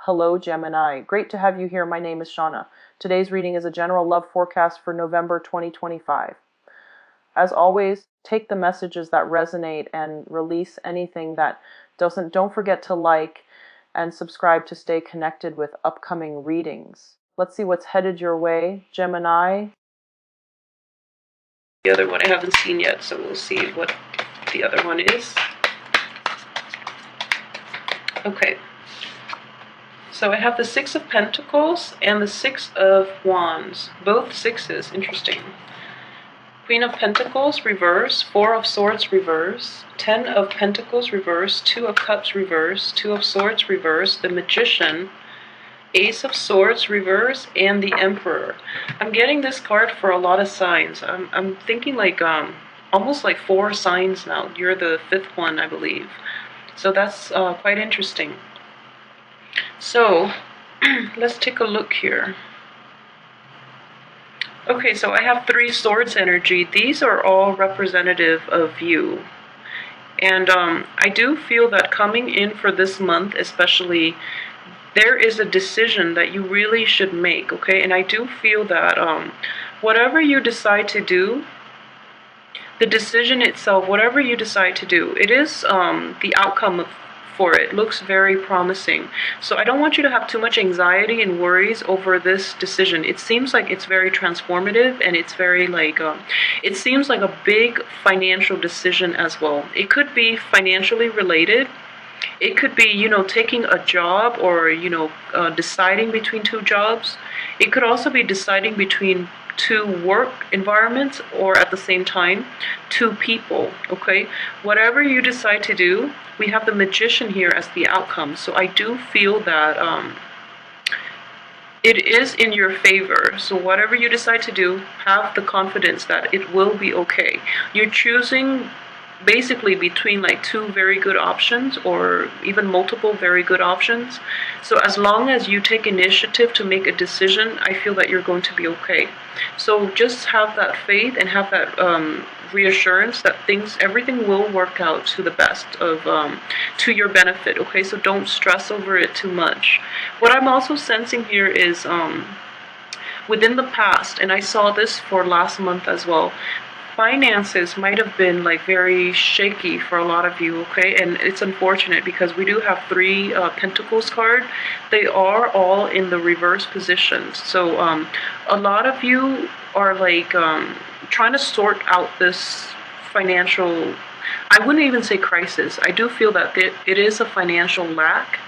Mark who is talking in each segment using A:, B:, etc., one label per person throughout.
A: Hello, Gemini. Great to have you here. My name is Shauna. Today's reading is a general love forecast for November 2025. As always, take the messages that resonate and release anything that doesn't. Don't forget to like and subscribe to stay connected with upcoming readings. Let's see what's headed your way, Gemini.
B: The other one I haven't seen yet, so we'll see what the other one is. Okay. So I have the Six of Pentacles and the Six of Wands. Both sixes. Interesting. Queen of Pentacles, reverse. Four of Swords, reverse. 10 of Pentacles, reverse. 2 of Cups, reverse. 2 of Swords, reverse. The Magician. Ace of Swords, reverse. And the Emperor. I'm getting this card for a lot of signs. I'm thinking like almost like 4 signs now. You're the 5th one, I believe. So that's quite interesting. So, let's take a look here. Okay, so I have 3 swords energy. These are all representative of you. And I do feel that coming in for this month, especially, there is a decision that you really should make, okay? And I do feel that whatever you decide to do, the decision itself, whatever you decide to do, it is the outcome for it looks very promising. So I don't want you to have too much anxiety and worries over this decision. It seems like it's very transformative, and it's very like it seems like a big financial decision as well. It could be financially related. It could be, you know, taking a job, or, you know, deciding between 2 jobs. It could also be deciding between 2 work environments, or at the same time 2 people. Okay, whatever you decide to do, we have the Magician here as the outcome. So I do feel that it is in your favor. So whatever you decide to do, have the confidence that it will be okay. You're choosing basically between like 2 very good options, or even multiple very good options. So as long as you take initiative to make a decision, I feel that you're going to be okay. So just have that faith and have that reassurance that everything will work out to the best of to your benefit. Okay, so don't stress over it too much. What I'm also sensing here is within the past, and I saw this for last month as well, finances might have been like very shaky for a lot of you, okay? And it's unfortunate because we do have 3 Pentacles card. They are all in the reverse positions. So a lot of you are like trying to sort out this financial, I wouldn't even say crisis. I do feel that it is a financial lack,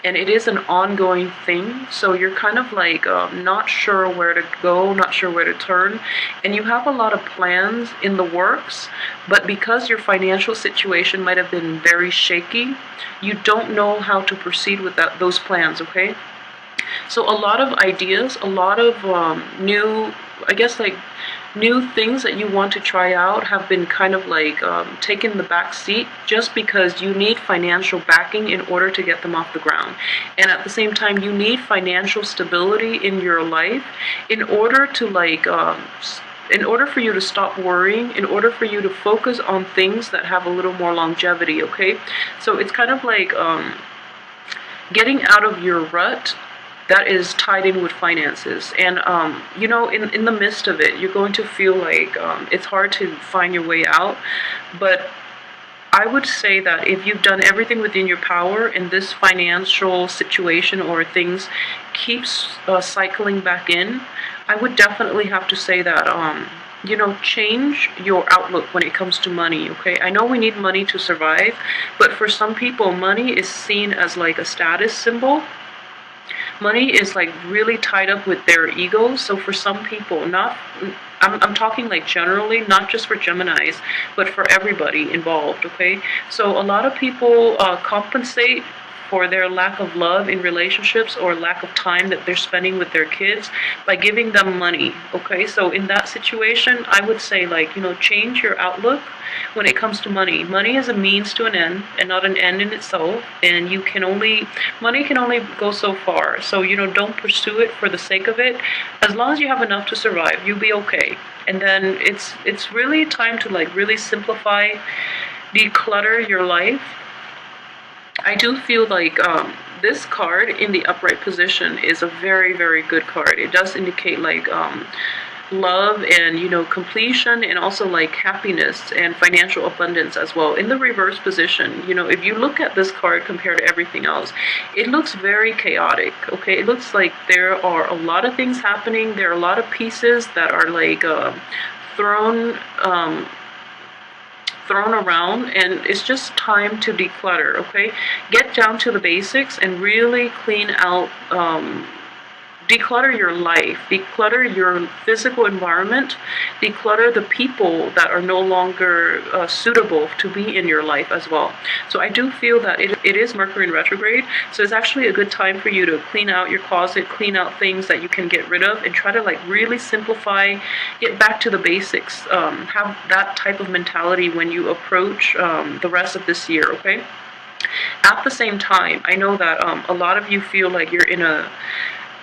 B: and it is an ongoing thing. So you're kind of like not sure where to go, not sure where to turn, and you have a lot of plans in the works, but because your financial situation might have been very shaky, you don't know how to proceed with those plans, okay? So a lot of ideas, a lot of new, I guess like new things that you want to try out have been kind of like taken the back seat, just because you need financial backing in order to get them off the ground. And at the same time, you need financial stability in your life in order to like in order for you to stop worrying, in order for you to focus on things that have a little more longevity, okay? So it's kind of like getting out of your rut that is tied in with finances. And you know, in the midst of it, you're going to feel like it's hard to find your way out. But I would say that if you've done everything within your power, and this financial situation or things keeps cycling back in, I would definitely have to say that you know, change your outlook when it comes to money, okay? I know we need money to survive, but for some people, money is seen as like a status symbol. Money is like really tied up with their egos. So for some people, I'm talking like generally, not just for Geminis, but for everybody involved, okay? So a lot of people compensate for their lack of love in relationships, or lack of time that they're spending with their kids, by giving them money, okay? So in that situation, I would say, like, you know, change your outlook when it comes to money. Money is a means to an end and not an end in itself, and money can only go so far. So, you know, don't pursue it for the sake of it. As long as you have enough to survive, you'll be okay. And then it's really time to like really simplify, declutter your life. I do feel like this card in the upright position is a very, very good card. It does indicate like love and completion, and also like happiness and financial abundance as well. In the reverse position, if you look at this card compared to everything else, it looks very chaotic. Okay, it looks like there are a lot of things happening. There are a lot of pieces that are like thrown thrown around, and it's just time to declutter. Okay, get down to the basics and really clean out, declutter your life, declutter your physical environment, declutter the people that are no longer suitable to be in your life as well. So I do feel that it is Mercury in retrograde, so it's actually a good time for you to clean out your closet, clean out things that you can get rid of, and try to like really simplify, get back to the basics, have that type of mentality when you approach the rest of this year, okay? At the same time, I know that a lot of you feel like you're in a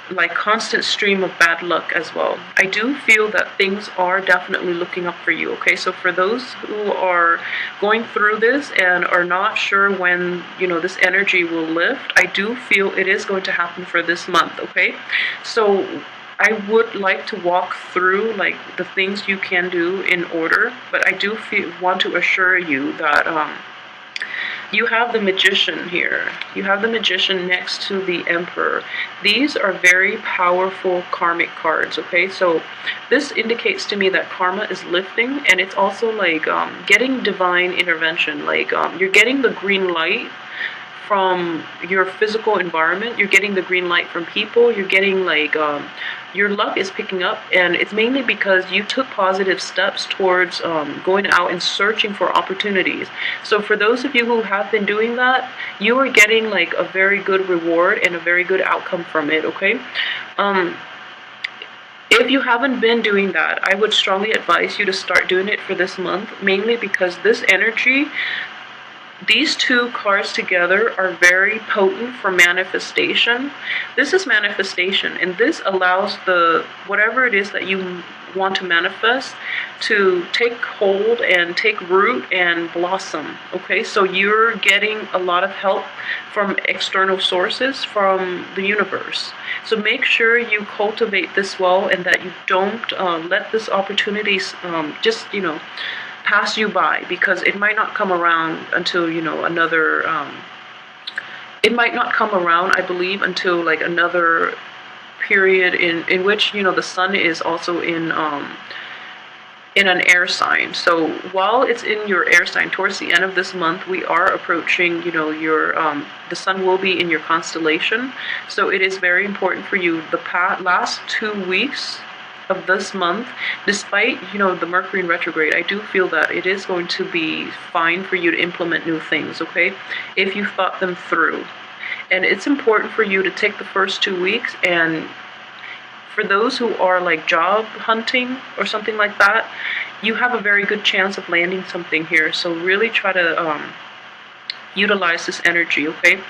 B: like constant stream of bad luck as well. I do feel that things are definitely looking up for you, okay? So for those who are going through this and are not sure when, this energy will lift, I do feel it is going to happen for this month, okay? So I would like to walk through like the things you can do in order, but I do want to assure you that you have the Magician here. You have the Magician next to the Emperor. These are very powerful karmic cards, okay? So this indicates to me that karma is lifting, and it's also like getting divine intervention. Like you're getting the green light from your physical environment. You're getting the green light from people. You're getting like your luck is picking up, and it's mainly because you took positive steps towards going out and searching for opportunities. So for those of you who have been doing that, you are getting like a very good reward and a very good outcome from it, okay? If you haven't been doing that, I would strongly advise you to start doing it for this month, mainly because this energy, these two cards together are very potent for manifestation. This is manifestation, and this allows whatever it is that you want to manifest to take hold and take root and blossom. Okay, so you're getting a lot of help from external sources, from the universe. So make sure you cultivate this well, and that you don't let this opportunity just pass you by, because it might not come around until another it might not come around, I believe, until like another period in which the sun is also in an air sign. So while it's in your air sign, towards the end of this month, we are approaching your the sun will be in your constellation. So it is very important for you the last 2 weeks of this month, despite the Mercury in retrograde. I do feel that it is going to be fine for you to implement new things, okay, if you thought them through. And it's important for you to take the first 2 weeks, and for those who are like job hunting or something like that, you have a very good chance of landing something here. So really try to utilize this energy, okay?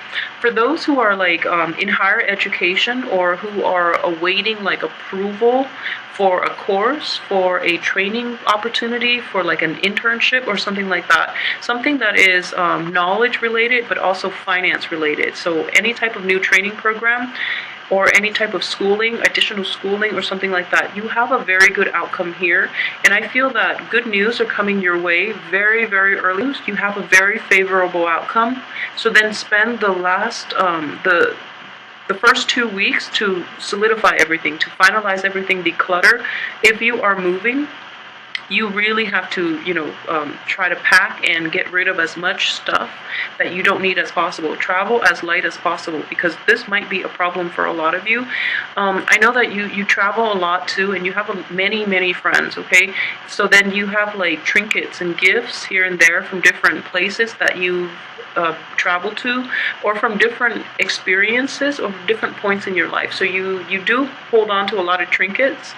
B: For those who are like in higher education, or who are awaiting like approval for a course, for a training opportunity, for like an internship or something like that, something that is knowledge related but also finance related. So any type of new training program, or any type of schooling, additional schooling or something like that, you have a very good outcome here. And I feel that good news are coming your way very, very early. You have a very favorable outcome. So then spend the last, the first 2 weeks to solidify everything, to finalize everything, declutter. If you are moving, you really have to, try to pack and get rid of as much stuff that you don't need as possible. Travel as light as possible, because this might be a problem for a lot of you. I know that you travel a lot too, and you have many, many friends, okay? So then you have like trinkets and gifts here and there from different places that you travel to, or from different experiences or different points in your life. So you do hold on to a lot of trinkets.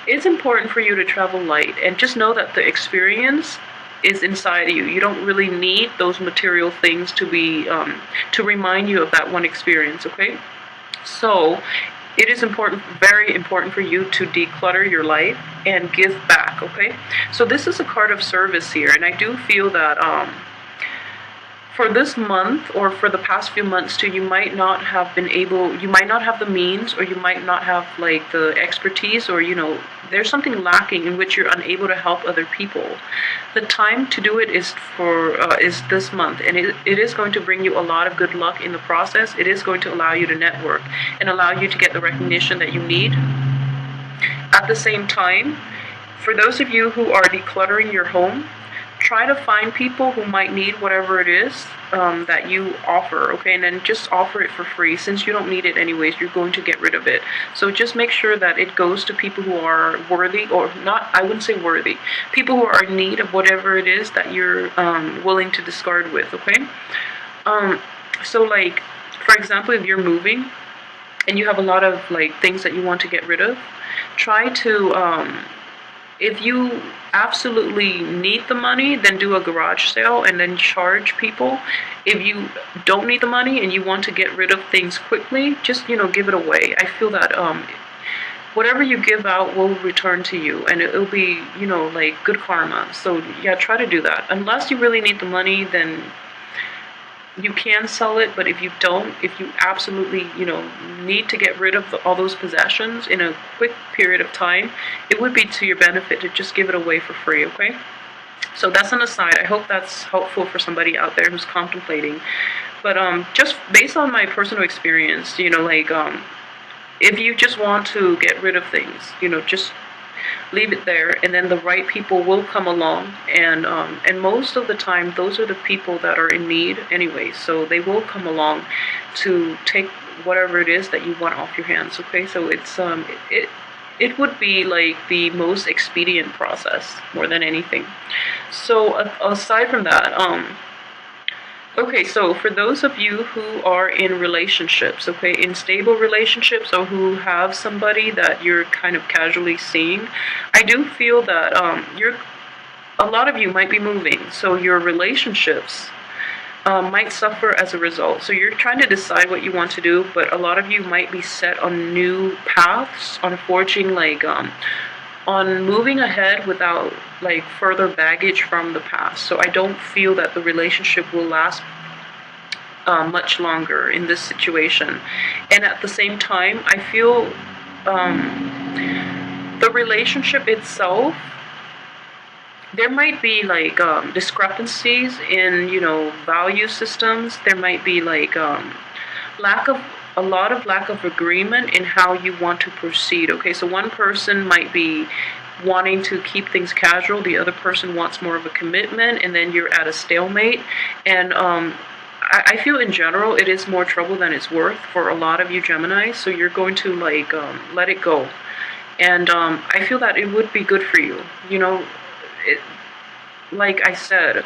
B: It's important for you to travel light, and just know that the experience is inside of you. You don't really need those material things to be to remind you of that one experience, okay? So it is important, very important for you to declutter your life and give back, okay? So this is a card of service here, and I do feel that for this month or for the past few months too, you might not have been able, you might not have the means, or you might not have like the expertise, or there's something lacking in which you're unable to help other people. The time to do it is this month, and it is going to bring you a lot of good luck in the process. It is going to allow you to network and allow you to get the recognition that you need. At the same time, for those of you who are decluttering your home, try to find people who might need whatever it is that you offer, okay? And then just offer it for free. Since you don't need it anyways, you're going to get rid of it. So just make sure that it goes to people who are worthy, or not, I wouldn't say worthy, people who are in need of whatever it is that you're willing to discard with, okay? So like, for example, if you're moving and you have a lot of like things that you want to get rid of, try to if you absolutely need the money, then do a garage sale and then charge people. If you don't need the money and you want to get rid of things quickly, just give it away. I feel that whatever you give out will return to you, and it'll be like good karma. So yeah, try to do that. Unless you really need the money, then you can sell it. But if you don't, if you absolutely need to get rid of all those possessions in a quick period of time, it would be to your benefit to just give it away for free, okay? So that's an aside. I hope that's helpful for somebody out there who's contemplating. But just based on my personal experience, if you just want to get rid of things, just leave it there, and then the right people will come along, and most of the time those are the people that are in need anyway, so they will come along to take whatever it is that you want off your hands, okay? So it's it would be like the most expedient process more than anything. So aside from that, okay, so for those of you who are in relationships, okay, in stable relationships, or who have somebody that you're kind of casually seeing, I do feel that a lot of you might be moving, so your relationships might suffer as a result. So you're trying to decide what you want to do, but a lot of you might be set on new paths, on forging on moving ahead without like further baggage from the past. So I don't feel that the relationship will last much longer in this situation. And at the same time, I feel the relationship itself, there might be like discrepancies in value systems. There might be like a lot of lack of agreement in how you want to proceed. Okay, so one person might be wanting to keep things casual, the other person wants more of a commitment, and then you're at a stalemate. And I feel in general it is more trouble than it's worth for a lot of you Geminis, so you're going to like let it go. And I feel that it would be good for you. Like I said,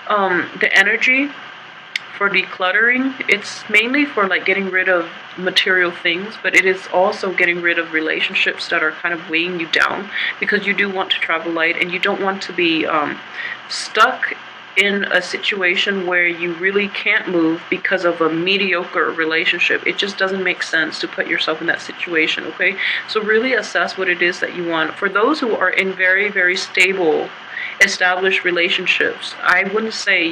B: the energy for decluttering, it's mainly for like getting rid of material things, but it is also getting rid of relationships that are kind of weighing you down, because you do want to travel light, and you don't want to be stuck in a situation where you really can't move because of a mediocre relationship. It just doesn't make sense to put yourself in that situation, okay? So really assess what it is that you want. For those who are in very, very stable, established relationships, I wouldn't say,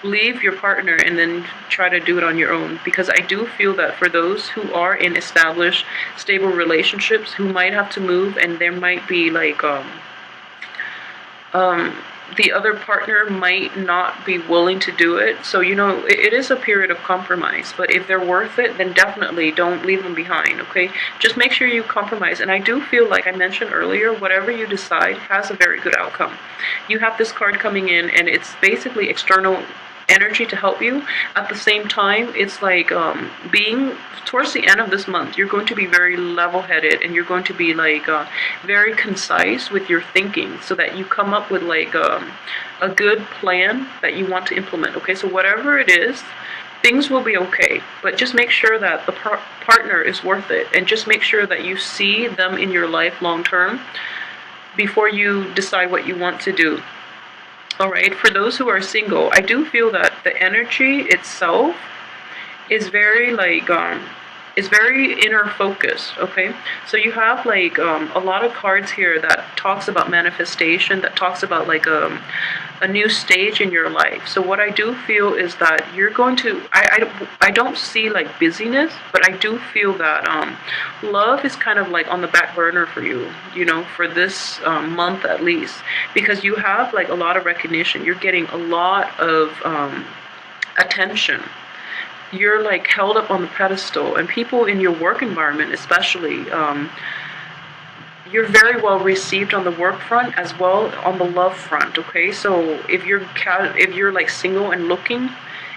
B: leave your partner and then try to do it on your own, because I do feel that for those who are in established, stable relationships who might have to move, and there might be like the other partner might not be willing to do it. So it is a period of compromise, but if they're worth it, then definitely don't leave them behind, okay? Just make sure you compromise. And I do feel, like I mentioned earlier, whatever you decide has a very good outcome. You have this card coming in, and it's basically external energy to help you. At the same time, it's like being towards the end of this month, you're going to be very level-headed, and you're going to be like very concise with your thinking, so that you come up with like a good plan that you want to implement, okay? So whatever it is, things will be okay, but just make sure that the partner is worth it, and just make sure that you see them in your life long term before you decide what you want to do. All right, for those who are single, I do feel that the energy itself is very like It's very inner focused, okay? So you have like a lot of cards here that talks about manifestation, that talks about like a new stage in your life. So what I do feel is that you're going to, I don't see like busyness, but I do feel that love is kind of like on the back burner for you, you know, for this month at least, because you have like a lot of recognition. You're getting a lot of attention. You're like held up on the pedestal, and people in your work environment especially, you're very well received on the work front as well on the love front, okay? So if you're like single and looking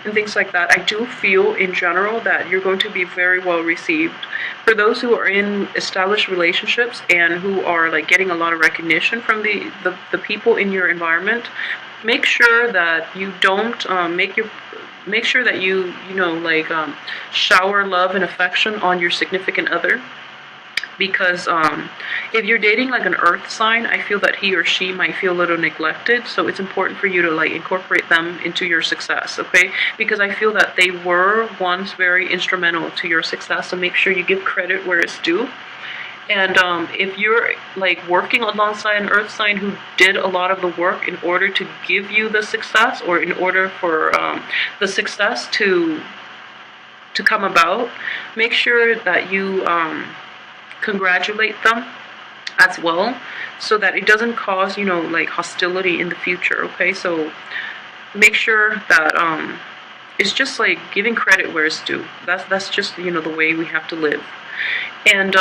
B: and things like that, I do feel in general that you're going to be very well received. For those who are in established relationships and who are like getting a lot of recognition from the people in your environment, make sure that you don't make sure that you know, like shower love and affection on your significant other, because if you're dating like an earth sign, I feel that he or she might feel a little neglected. So it's important for you to like incorporate them into your success, okay? Because I feel that they were once very instrumental to your success. So make sure you give credit where it's due. And if you're like working alongside an earth sign who did a lot of the work in order to give you the success, or in order for the success to come about, make sure that you congratulate them as well, so that it doesn't cause, you know, like hostility in the future, okay? So make sure that it's just like giving credit where it's due. That's just, you know, the way we have to live. And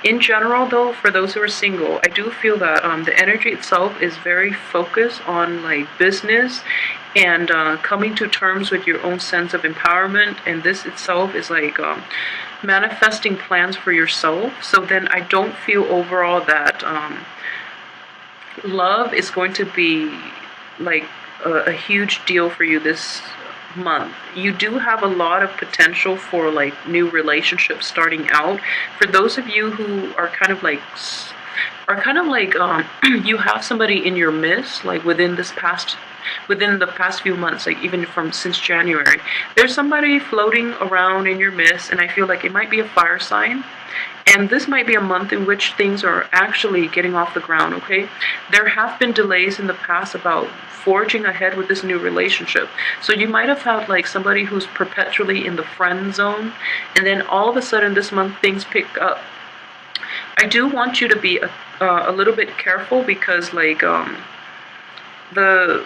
B: in general, though, for those who are single, I do feel that the energy itself is very focused on like business and coming to terms with your own sense of empowerment. And this itself is like manifesting plans for yourself. So then I don't feel overall that love is going to be like a huge deal for you this month. You do have a lot of potential for like new relationships starting out. For those of you who are kind of like you have somebody in your midst, like within the past few months, like even from since January, there's somebody floating around in your midst, and I feel like it might be a fire sign. And this might be a month in which things are actually getting off the ground, okay? There have been delays in the past about forging ahead with this new relationship. So you might have had like somebody who's perpetually in the friend zone, and then all of a sudden this month things pick up. I do want you to be a little bit careful, because like the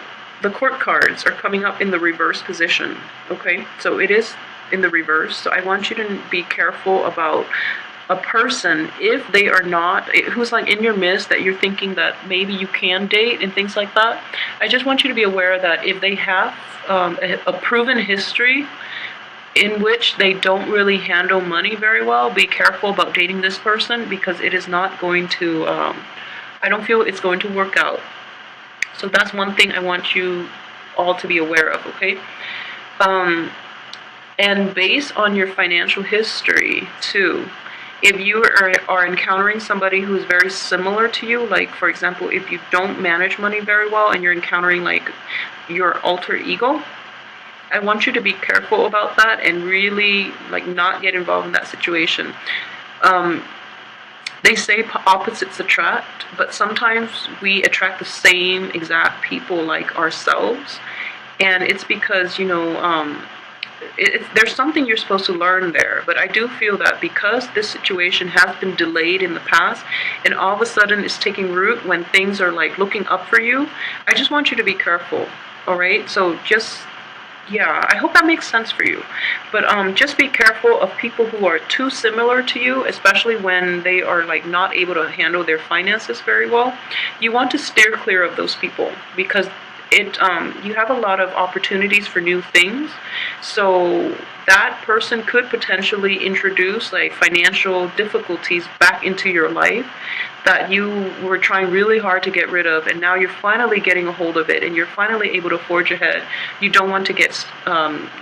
B: court cards are coming up in the reverse position, okay? So it is in the reverse. So I want you to be careful about a person, if they are not, who's like in your midst that you're thinking that maybe you can date and things like that. I just want you to be aware that if they have a proven history in which they don't really handle money very well, be careful about dating this person, because it is not going to, I don't feel it's going to work out. So that's one thing I want you all to be aware of, okay? And based on your financial history too, if you are encountering somebody who is very similar to you, like for example, if you don't manage money very well and you're encountering like your alter ego, I want you to be careful about that and really like not get involved in that situation. They say opposites attract, but sometimes we attract the same exact people like ourselves, and it's because, you know, there's something you're supposed to learn there. But I do feel that because this situation has been delayed in the past, and all of a sudden it's taking root when things are like looking up for you, I just want you to be careful, all right? So just, yeah, I hope that makes sense for you. But just be careful of people who are too similar to you, especially when they are like not able to handle their finances very well. You want to steer clear of those people, because you have a lot of opportunities for new things. So that person could potentially introduce like financial difficulties back into your life that you were trying really hard to get rid of, and now you're finally getting a hold of it and you're finally able to forge ahead. You don't want to get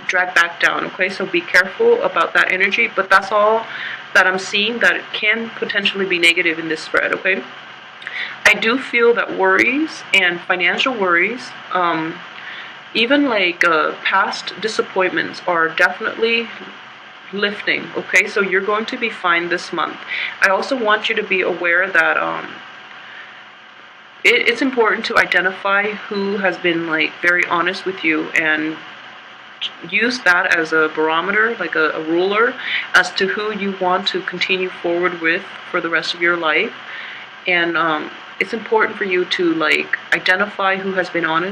B: dragged back down, okay? So be careful about that energy. But that's all that I'm seeing, that it can potentially be negative in this spread, okay? I do feel that worries and financial worries, even like past disappointments, are definitely lifting. Okay, so you're going to be fine this month. I also want you to be aware that it's important to identify who has been like very honest with you, and use that as a barometer, like a ruler, as to who you want to continue forward with for the rest of your life. And it's important for you to like identify who has been honest